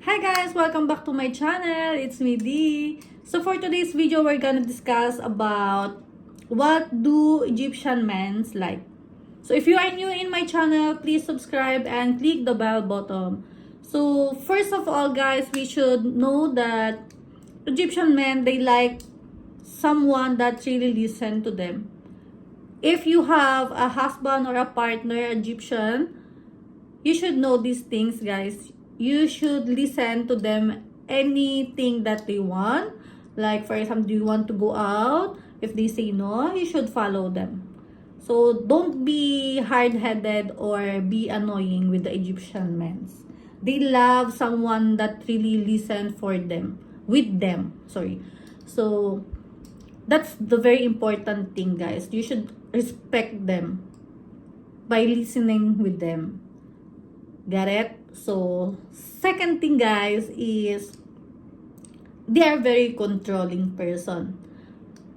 Hi guys! Welcome back to my channel. It's me, Dee. So for today's video, we're gonna discuss about what do Egyptian men like. So if you are new in my channel, please subscribe and click the bell button. So first of all guys, we should know that Egyptian men, they like someone that really listen to them. If you have a husband or a partner Egyptian, you should know these things, guys. You should listen to them anything that they want. Like, for example, do you want to go out? If they say no, you should follow them. So, don't be hard-headed or be annoying with the Egyptian men. They love someone that really listen for them. With them. Sorry. So, that's the very important thing, guys. You should respect them by listening with them. Got it? So, second thing guys is they are very controlling person.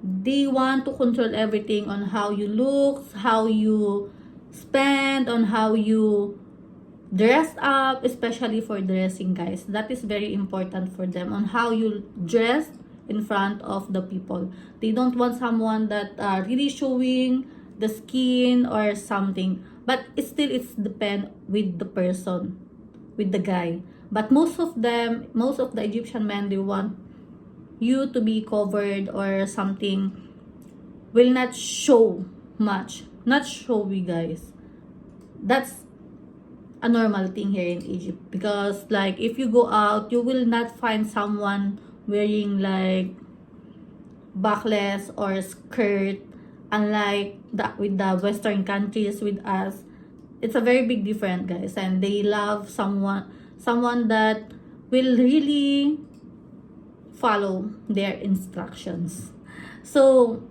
They want to control everything on how you look, how you spend, on how you dress up, especially for dressing guys. That is very important for them, on how you dress in front of the people. They don't want someone that really showing the skin or something. But it's depend with the person, with the guy. But most of the Egyptian men, they want you to be covered or something, will not show much. Not showy, guys. That's a normal thing here in Egypt. Because like if you go out, you will not find someone wearing like backless or skirt. Unlike that with the Western countries, with us, it's a very big difference, guys. And they love someone that will really follow their instructions. So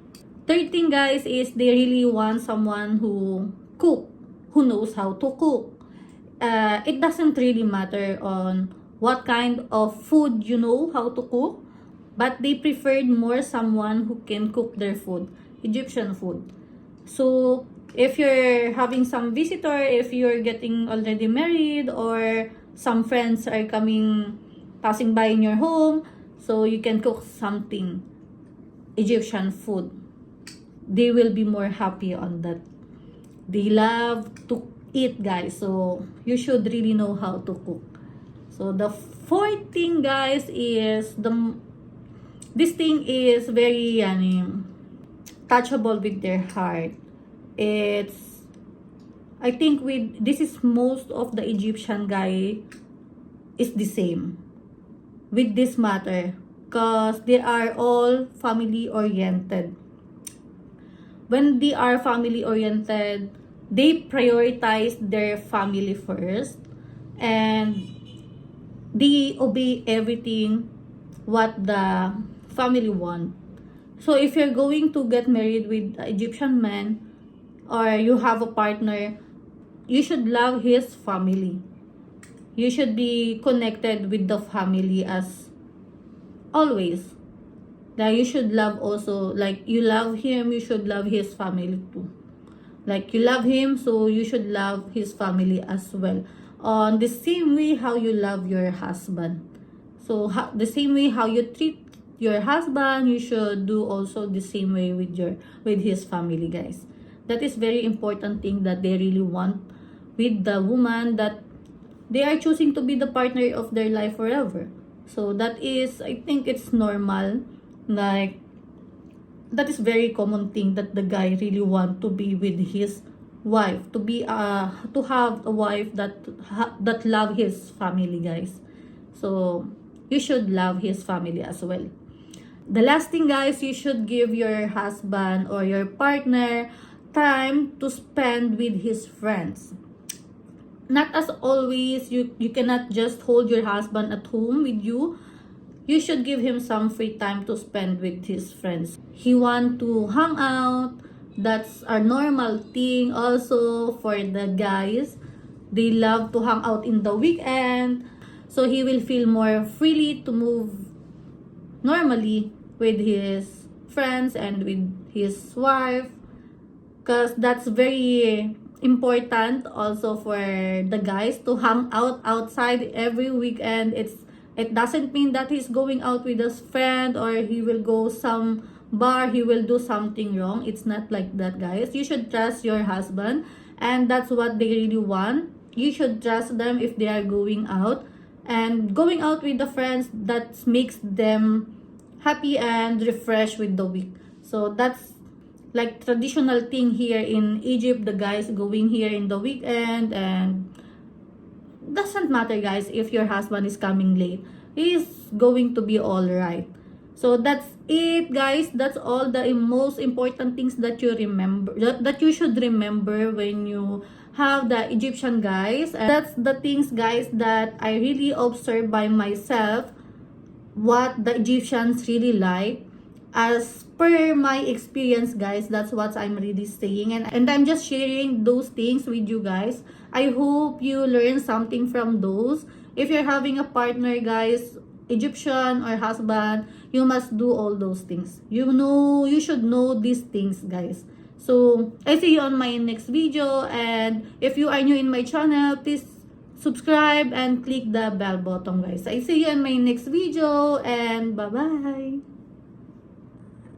third thing guys is they really want someone who knows how to cook. It doesn't really matter on what kind of food you know how to cook, but they preferred more someone who can cook their food, Egyptian food. So if you're having some visitor, if you're getting already married, or some friends are passing by in your home, so you can cook something Egyptian food, they will be more happy on that. They love to eat, guys. So you should really know how to cook. So the fourth thing guys is this thing is very touchable with their heart. It's, I think with this is most of the Egyptian guy is the same with this matter, because they are all family oriented. When they are family oriented, they prioritize their family first, and they obey everything what the family want. So if you're going to get married with an Egyptian man, or you have a partner, you should love his family. You should be connected with the family as always. That you should love also, like you love him, you should love his family too. Like you love him, so you should love his family as well. On the same way how you love your husband. So the same way how you treat your husband, you should do also the same way with his family, guys. That is very important thing that they really want with the woman that they are choosing to be the partner of their life forever. So that is, I think it's normal. Like that is very common thing that the guy really want to be with his wife, to have a wife that love his family, guys. So you should love his family as well. The last thing guys, you should give your husband or your partner time to spend with his friends. Not as always, you cannot just hold your husband at home with you. You should give him some free time to spend with his friends. He want to hang out. That's a normal thing also for the guys. They love to hang out in the weekend. So he will feel more freely to move normally with his friends and with his wife, because that's very important also for the guys to hang out outside every weekend. It's It doesn't mean that he's going out with his friend or he will go some bar, he will do something wrong. It's not like that, guys. You should trust your husband, and that's what they really want. You should trust them if they are going out, and going out with the friends that makes them happy and refreshed with the week. So that's like traditional thing here in Egypt. The guys going here in the weekend, and doesn't matter, guys, if your husband is coming late, he's going to be all right. So that's it, guys. That's all the most important things that you remember, that you should remember when you have the Egyptian guys. And that's the things, guys, that I really observe by myself, what the Egyptians really like. As per my experience, guys, that's what I'm really saying, and I'm just sharing those things with you guys. I hope you learn something from those. If you're having a partner, guys, Egyptian or husband, you must do all those things. You should know these things, guys. So I see you on my next video, and if you are new in my channel, please subscribe and click the bell button, guys. I see you in my next video, and bye bye.